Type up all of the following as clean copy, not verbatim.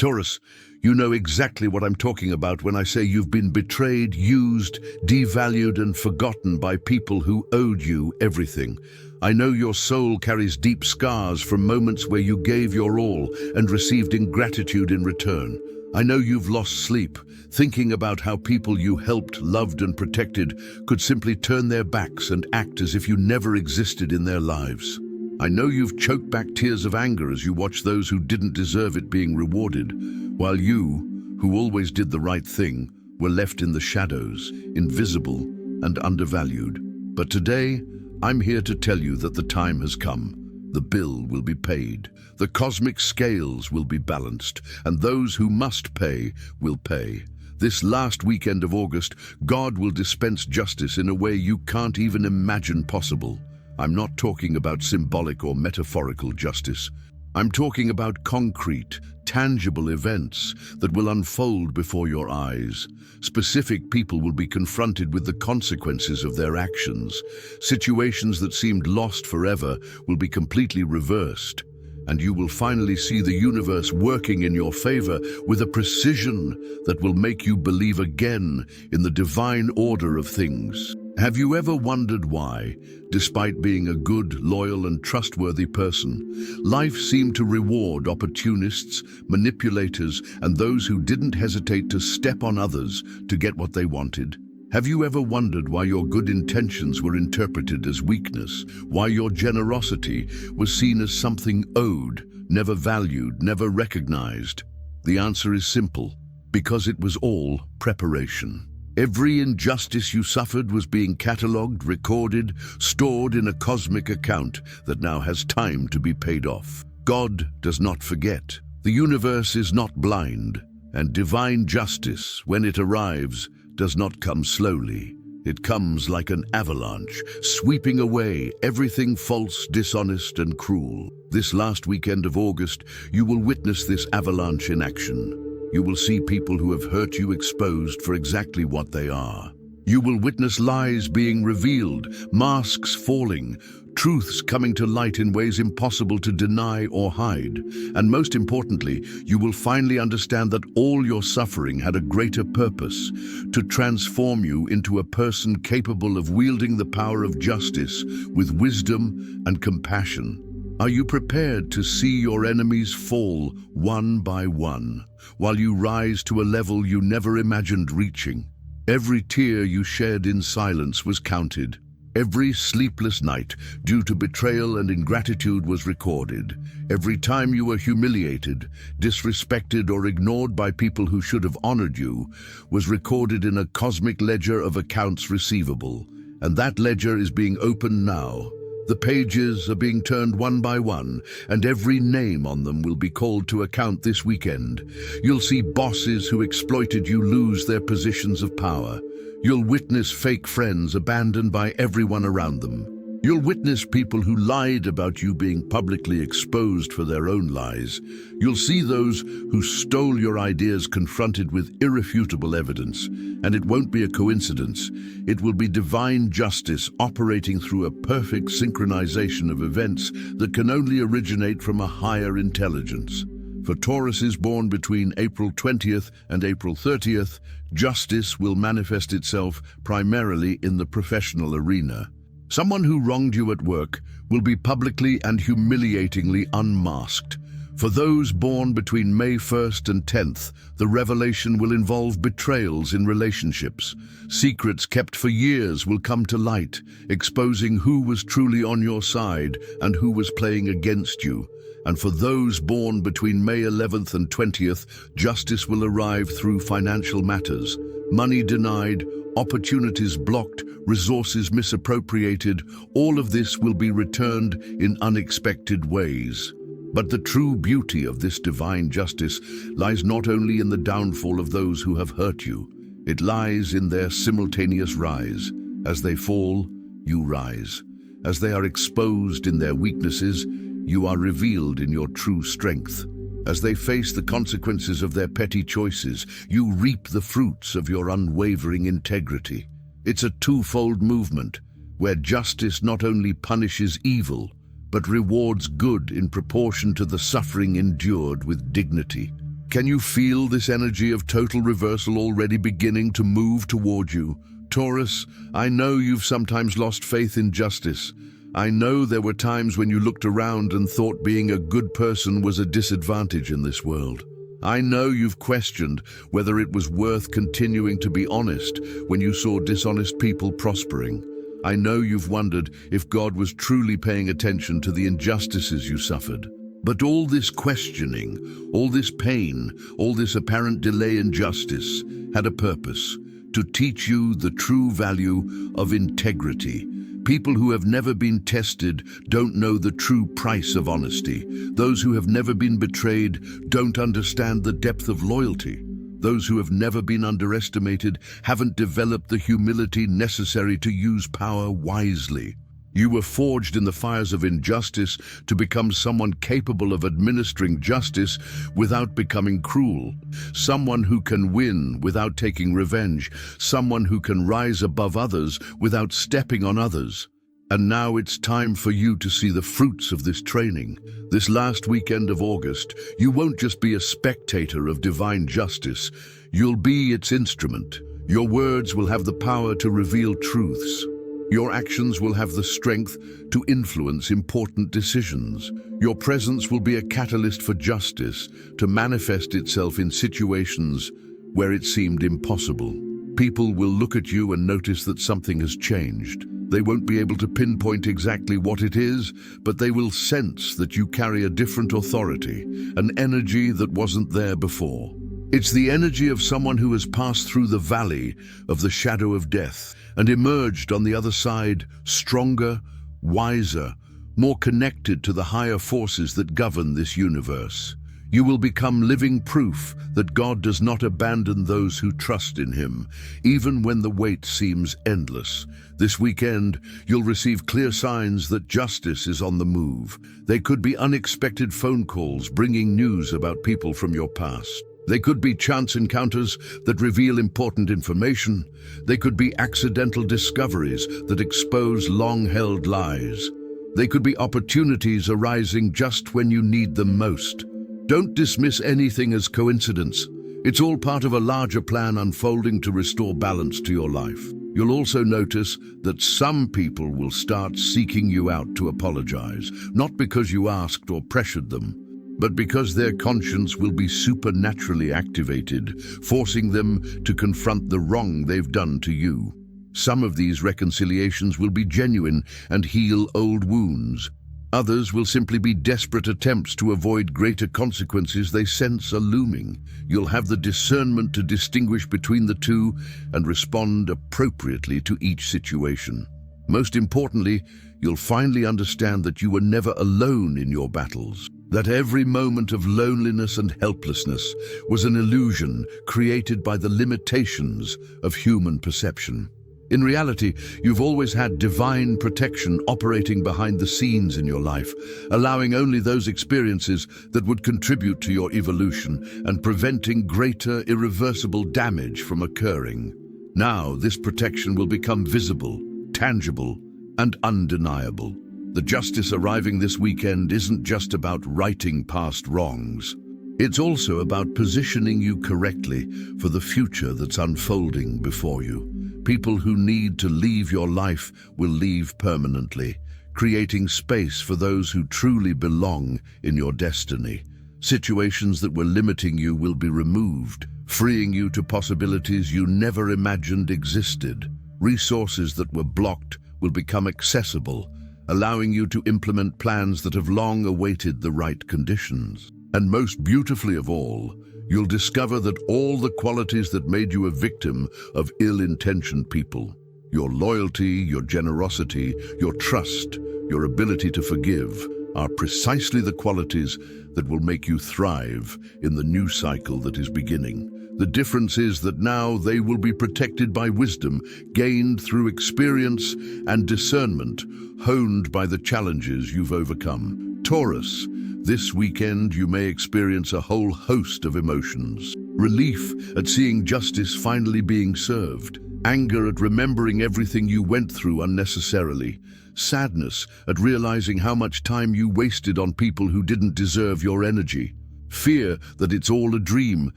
Taurus, you know exactly what I'm talking about when I say you've been betrayed, used, devalued, and forgotten by people who owed you everything. I know your soul carries deep scars from moments where you gave your all and received ingratitude in return. I know you've lost sleep, thinking about how people you helped, loved, and protected could simply turn their backs and act as if you never existed in their lives. I know you've choked back tears of anger as you watch those who didn't deserve it being rewarded, while you, who always did the right thing, were left in the shadows, invisible and undervalued. But today, I'm here to tell you that the time has come. The bill will be paid, the cosmic scales will be balanced, and those who must pay will pay. This last weekend of August, God will dispense justice in a way you can't even imagine possible. I'm not talking about symbolic or metaphorical justice. I'm talking about concrete, tangible events that will unfold before your eyes. Specific people will be confronted with the consequences of their actions. Situations that seemed lost forever will be completely reversed, and you will finally see the universe working in your favor with a precision that will make you believe again in the divine order of things. Have you ever wondered why, despite being a good, loyal, and trustworthy person, life seemed to reward opportunists, manipulators, and those who didn't hesitate to step on others to get what they wanted? Have you ever wondered why your good intentions were interpreted as weakness, why your generosity was seen as something owed, never valued, never recognized? The answer is simple: because it was all preparation. Every injustice you suffered was being catalogued, recorded, stored in a cosmic account that now has time to be paid off. God does not forget. The universe is not blind, and divine justice, when it arrives, does not come slowly. It comes like an avalanche, sweeping away everything false, dishonest, and cruel. This last weekend of August, you will witness this avalanche in action. You will see people who have hurt you exposed for exactly what they are. You will witness lies being revealed, masks falling, truths coming to light in ways impossible to deny or hide. And most importantly, you will finally understand that all your suffering had a greater purpose: to transform you into a person capable of wielding the power of justice with wisdom and compassion. Are you prepared to see your enemies fall one by one, while you rise to a level you never imagined reaching? Every tear you shed in silence was counted. Every sleepless night due to betrayal and ingratitude was recorded. Every time you were humiliated, disrespected, or ignored by people who should have honored you was recorded in a cosmic ledger of accounts receivable. And that ledger is being opened now. The pages are being turned one by one, and every name on them will be called to account this weekend. You'll see bosses who exploited you lose their positions of power. You'll witness fake friends abandoned by everyone around them. You'll witness people who lied about you being publicly exposed for their own lies. You'll see those who stole your ideas confronted with irrefutable evidence. And it won't be a coincidence. It will be divine justice operating through a perfect synchronization of events that can only originate from a higher intelligence. For Tauruses born between April 20th and April 30th, justice will manifest itself primarily in the professional arena. Someone who wronged you at work will be publicly and humiliatingly unmasked. For those born between May 1st and 10th, the revelation will involve betrayals in relationships. Secrets kept for years will come to light, exposing who was truly on your side and who was playing against you. And for those born between May 11th and 20th, justice will arrive through financial matters. Money denied, opportunities blocked, resources misappropriated, all of this will be returned in unexpected ways. But the true beauty of this divine justice lies not only in the downfall of those who have hurt you, it lies in their simultaneous rise. As they fall, you rise. As they are exposed in their weaknesses, you are revealed in your true strength. As they face the consequences of their petty choices, you reap the fruits of your unwavering integrity. It's a twofold movement, where justice not only punishes evil, but rewards good in proportion to the suffering endured with dignity. Can you feel this energy of total reversal already beginning to move toward you? Taurus, I know you've sometimes lost faith in justice. I know there were times when you looked around and thought being a good person was a disadvantage in this world. I know you've questioned whether it was worth continuing to be honest when you saw dishonest people prospering. I know you've wondered if God was truly paying attention to the injustices you suffered. But all this questioning, all this pain, all this apparent delay in justice had a purpose: to teach you the true value of integrity. People who have never been tested don't know the true price of honesty. Those who have never been betrayed don't understand the depth of loyalty. Those who have never been underestimated haven't developed the humility necessary to use power wisely. You were forged in the fires of injustice to become someone capable of administering justice without becoming cruel, someone who can win without taking revenge, someone who can rise above others without stepping on others. And now it's time for you to see the fruits of this training. This last weekend of August, you won't just be a spectator of divine justice, you'll be its instrument. Your words will have the power to reveal truths. Your actions will have the strength to influence important decisions. Your presence will be a catalyst for justice to manifest itself in situations where it seemed impossible. People will look at you and notice that something has changed. They won't be able to pinpoint exactly what it is, but they will sense that you carry a different authority, an energy that wasn't there before. It's the energy of someone who has passed through the valley of the shadow of death and emerged on the other side stronger, wiser, more connected to the higher forces that govern this universe. You will become living proof that God does not abandon those who trust in Him, even when the wait seems endless. This weekend, you'll receive clear signs that justice is on the move. They could be unexpected phone calls bringing news about people from your past. They could be chance encounters that reveal important information. They could be accidental discoveries that expose long-held lies. They could be opportunities arising just when you need them most. Don't dismiss anything as coincidence. It's all part of a larger plan unfolding to restore balance to your life. You'll also notice that some people will start seeking you out to apologize, not because you asked or pressured them, but because their conscience will be supernaturally activated, forcing them to confront the wrong they've done to you. Some of these reconciliations will be genuine and heal old wounds. Others will simply be desperate attempts to avoid greater consequences they sense are looming. You'll have the discernment to distinguish between the two and respond appropriately to each situation. Most importantly, you'll finally understand that you were never alone in your battles. That every moment of loneliness and helplessness was an illusion created by the limitations of human perception. In reality, you've always had divine protection operating behind the scenes in your life, allowing only those experiences that would contribute to your evolution and preventing greater irreversible damage from occurring. Now, this protection will become visible, tangible, and undeniable. The justice arriving this weekend isn't just about righting past wrongs. It's also about positioning you correctly for the future that's unfolding before you. People who need to leave your life will leave permanently, creating space for those who truly belong in your destiny. Situations that were limiting you will be removed, freeing you to possibilities you never imagined existed. Resources that were blocked will become accessible, allowing you to implement plans that have long awaited the right conditions. And most beautifully of all, you'll discover that all the qualities that made you a victim of ill-intentioned people, your loyalty, your generosity, your trust, your ability to forgive, are precisely the qualities that will make you thrive in the new cycle that is beginning. The difference is that now they will be protected by wisdom, gained through experience and discernment, honed by the challenges you've overcome. Taurus, this weekend you may experience a whole host of emotions. Relief at seeing justice finally being served. Anger at remembering everything you went through unnecessarily. Sadness at realizing how much time you wasted on people who didn't deserve your energy. Fear that it's all a dream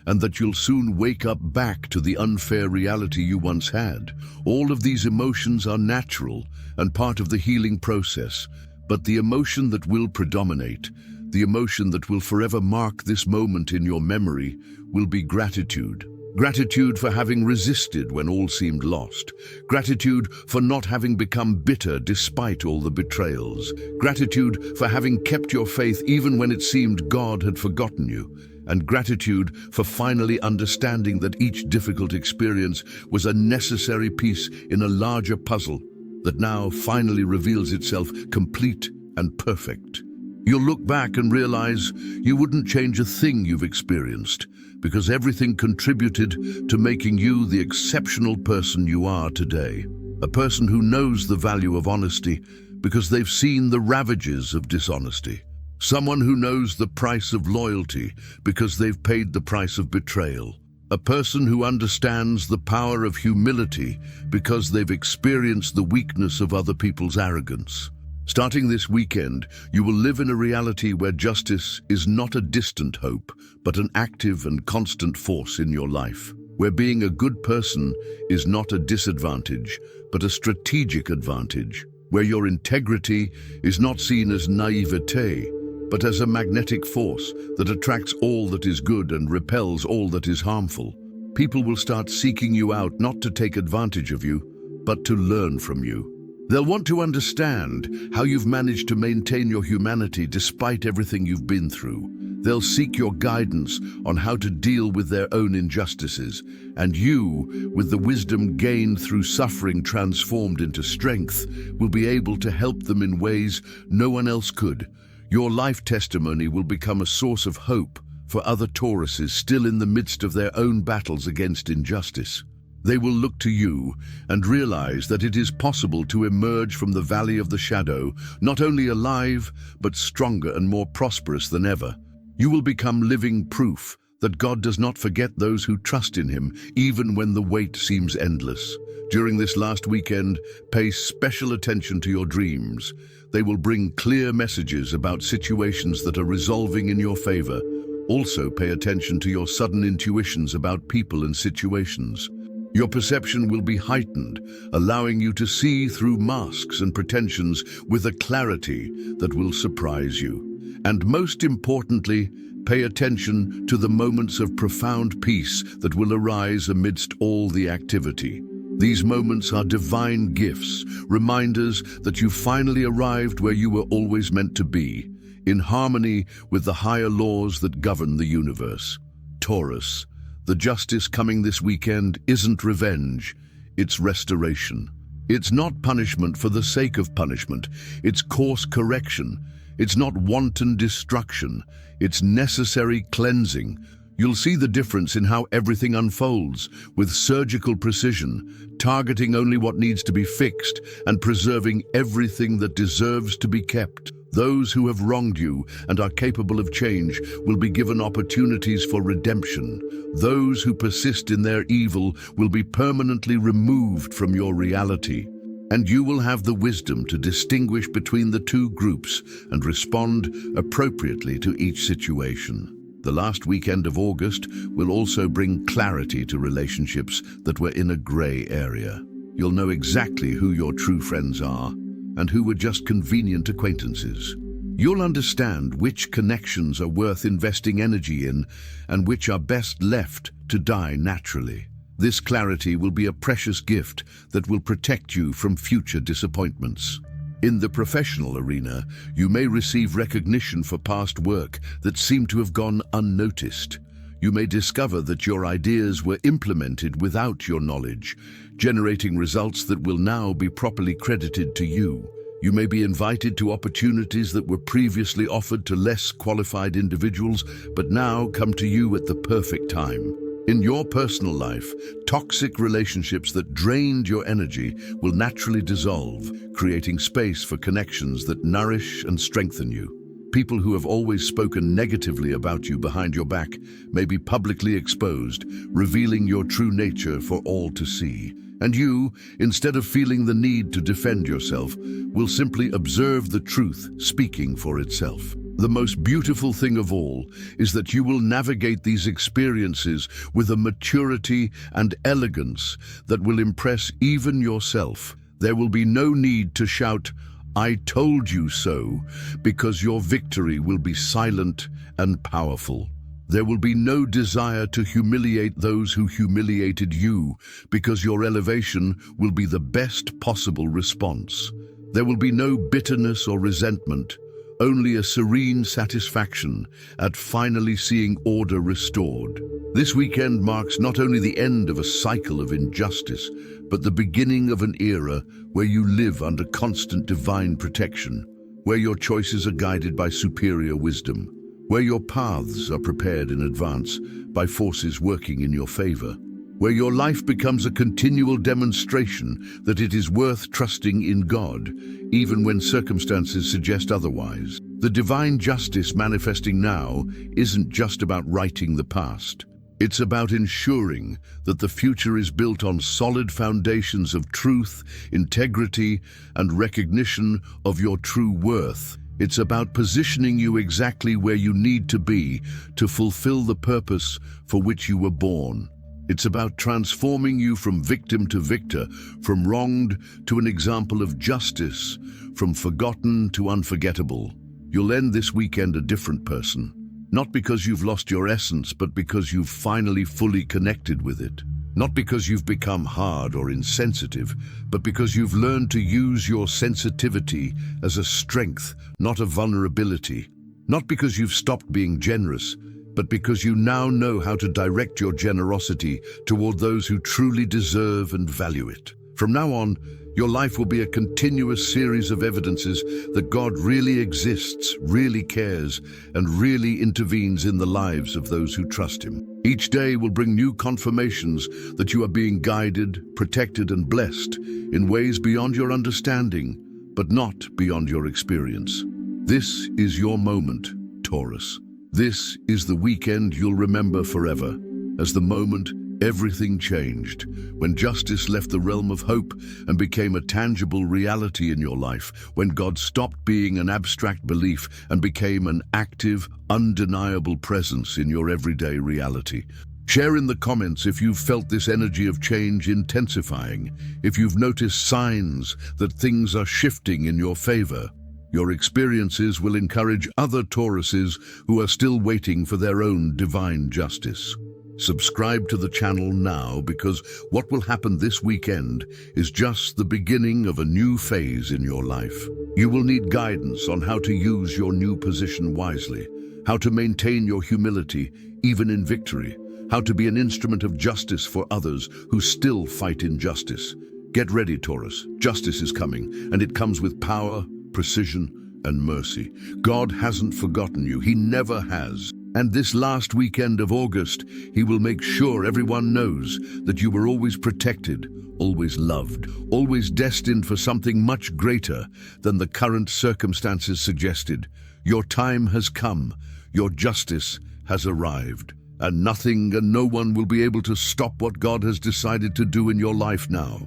and that you'll soon wake up back to the unfair reality you once had. All of these emotions are natural and part of the healing process, but the emotion that will predominate, the emotion that will forever mark this moment in your memory, will be gratitude. Gratitude for having resisted when all seemed lost. Gratitude for not having become bitter despite all the betrayals. Gratitude for having kept your faith even when it seemed God had forgotten you. And gratitude for finally understanding that each difficult experience was a necessary piece in a larger puzzle that now finally reveals itself complete and perfect. You'll look back and realize you wouldn't change a thing you've experienced, because everything contributed to making you the exceptional person you are today. A person who knows the value of honesty because they've seen the ravages of dishonesty. Someone who knows the price of loyalty because they've paid the price of betrayal. A person who understands the power of humility because they've experienced the weakness of other people's arrogance. Starting this weekend, you will live in a reality where justice is not a distant hope, but an active and constant force in your life. Where being a good person is not a disadvantage, but a strategic advantage. Where your integrity is not seen as naivete, but as a magnetic force that attracts all that is good and repels all that is harmful. People will start seeking you out not to take advantage of you, but to learn from you. They'll want to understand how you've managed to maintain your humanity despite everything you've been through. They'll seek your guidance on how to deal with their own injustices, and you, with the wisdom gained through suffering transformed into strength, will be able to help them in ways no one else could. Your life testimony will become a source of hope for other Tauruses still in the midst of their own battles against injustice. They will look to you and realize that it is possible to emerge from the valley of the shadow, not only alive, but stronger and more prosperous than ever. You will become living proof that God does not forget those who trust in Him, even when the wait seems endless. During this last weekend, pay special attention to your dreams. They will bring clear messages about situations that are resolving in your favor. Also, pay attention to your sudden intuitions about people and situations. Your perception will be heightened, allowing you to see through masks and pretensions with a clarity that will surprise you. And most importantly, pay attention to the moments of profound peace that will arise amidst all the activity. These moments are divine gifts, reminders that you finally arrived where you were always meant to be, in harmony with the higher laws that govern the universe. Taurus. The justice coming this weekend isn't revenge, it's restoration. It's not punishment for the sake of punishment, it's course correction. It's not wanton destruction, it's necessary cleansing. You'll see the difference in how everything unfolds, with surgical precision, targeting only what needs to be fixed and preserving everything that deserves to be kept. Those who have wronged you and are capable of change will be given opportunities for redemption. Those who persist in their evil will be permanently removed from your reality. And you will have the wisdom to distinguish between the two groups and respond appropriately to each situation. The last weekend of August will also bring clarity to relationships that were in a gray area. You'll know exactly who your true friends are and who were just convenient acquaintances. You'll understand which connections are worth investing energy in and which are best left to die naturally. This clarity will be a precious gift that will protect you from future disappointments. In the professional arena, you may receive recognition for past work that seemed to have gone unnoticed. You may discover that your ideas were implemented without your knowledge, generating results that will now be properly credited to you. You may be invited to opportunities that were previously offered to less qualified individuals, but now come to you at the perfect time. In your personal life, toxic relationships that drained your energy will naturally dissolve, creating space for connections that nourish and strengthen you. People who have always spoken negatively about you behind your back may be publicly exposed, revealing your true nature for all to see. And you, instead of feeling the need to defend yourself, will simply observe the truth speaking for itself. The most beautiful thing of all is that you will navigate these experiences with a maturity and elegance that will impress even yourself. There will be no need to shout, "I told you so," because your victory will be silent and powerful. There will be no desire to humiliate those who humiliated you, because your elevation will be the best possible response. There will be no bitterness or resentment, only a serene satisfaction at finally seeing order restored. This weekend marks not only the end of a cycle of injustice, but the beginning of an era where you live under constant divine protection, where your choices are guided by superior wisdom, where your paths are prepared in advance by forces working in your favor, where your life becomes a continual demonstration that it is worth trusting in God, even when circumstances suggest otherwise. The divine justice manifesting now isn't just about righting the past. It's about ensuring that the future is built on solid foundations of truth, integrity, and recognition of your true worth. It's about positioning you exactly where you need to be to fulfill the purpose for which you were born. It's about transforming you from victim to victor, from wronged to an example of justice, from forgotten to unforgettable. You'll end this weekend a different person, not because you've lost your essence, but because you've finally fully connected with it. Not because you've become hard or insensitive, but because you've learned to use your sensitivity as a strength, not a vulnerability. Not because you've stopped being generous, but because you now know how to direct your generosity toward those who truly deserve and value it. From now on, your life will be a continuous series of evidences that God really exists, really cares, and really intervenes in the lives of those who trust Him. Each day will bring new confirmations that you are being guided, protected, and blessed in ways beyond your understanding, but not beyond your experience. This is your moment, Taurus. This is the weekend you'll remember forever, as the moment everything changed, when justice left the realm of hope and became a tangible reality in your life, when God stopped being an abstract belief and became an active, undeniable presence in your everyday reality. Share in the comments if you've felt this energy of change intensifying, if you've noticed signs that things are shifting in your favor. Your experiences will encourage other Tauruses who are still waiting for their own divine justice. Subscribe to the channel now, because what will happen this weekend is just the beginning of a new phase in your life. You will need guidance on how to use your new position wisely, how to maintain your humility even in victory, how to be an instrument of justice for others who still fight injustice. Get ready, Taurus. Justice is coming, and it comes with power, precision, and mercy. God hasn't forgotten you. He never has. And this last weekend of August, He will make sure everyone knows that you were always protected, always loved, always destined for something much greater than the current circumstances suggested. Your time has come. Your justice has arrived. And nothing and no one will be able to stop what God has decided to do in your life now.